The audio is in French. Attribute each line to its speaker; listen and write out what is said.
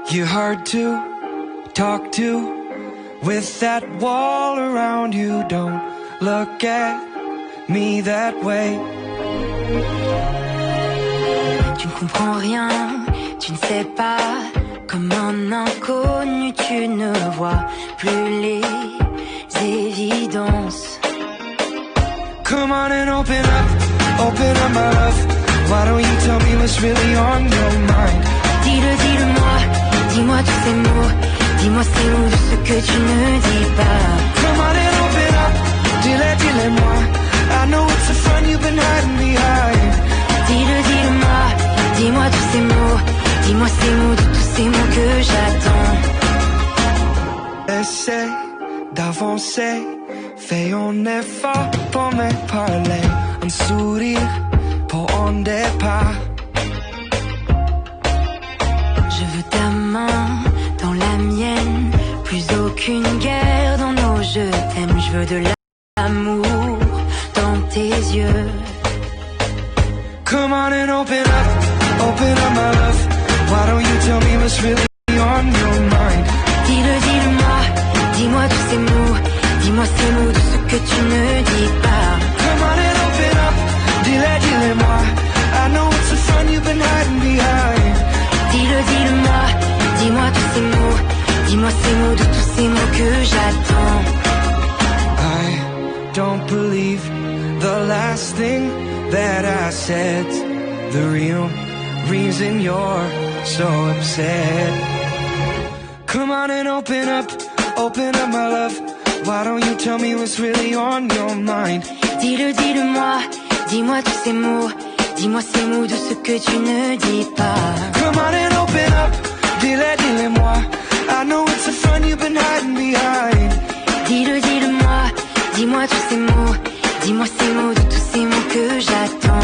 Speaker 1: You're hard to talk to with that wall around you. Don't look at me that way.
Speaker 2: Tu ne comprends rien, tu ne sais pas. Comme un inconnu, tu ne vois plus les évidences.
Speaker 1: Come on and open up my love. Why don't you tell me what's really on your mind?
Speaker 2: Dis-le-moi, dis-moi tous ces mots. Dis-moi ces mots de ce que tu ne dis pas.
Speaker 1: Come on and open up, dis-le-moi. I know it's the fun you've been hiding behind.
Speaker 2: Dis-le-moi, dis-moi tous ces mots. Dis-moi ces mots de tous ces mots que j'attends.
Speaker 1: Essaie d'avancer, fais un effort pour me parler. Un sourire pour un départ.
Speaker 2: Je veux ta main dans la mienne. Plus aucune guerre dans nos je t'aime. Je veux de l'amour dans tes yeux.
Speaker 1: Come on and open up my love. Why don't you tell me what's really on your mind?
Speaker 2: Dis-le-moi, dis-moi tous ces mots. Dis-moi ces mots de ce que tu ne dis pas.
Speaker 1: Come on and open up, dis-le-moi. I know it's the fun you've been hiding behind.
Speaker 2: Dis-le-moi, dis-moi tous ces mots. Dis-moi ces mots de tous ces mots que j'attends.
Speaker 1: I don't believe the last thing that I said. The real reason you're so upset. Come on and open up my love. Why don't you tell me what's really on your mind?
Speaker 2: Dis-le-moi, dis-moi tous ces mots. Dis-moi ces mots de ce que tu ne dis pas.
Speaker 1: Come on and open up, dis-le-moi. I know it's the fun you've been hiding behind.
Speaker 2: Dis-le-moi, dis-moi tous ces mots. Dis-moi ces mots de tous ces mots que j'attends.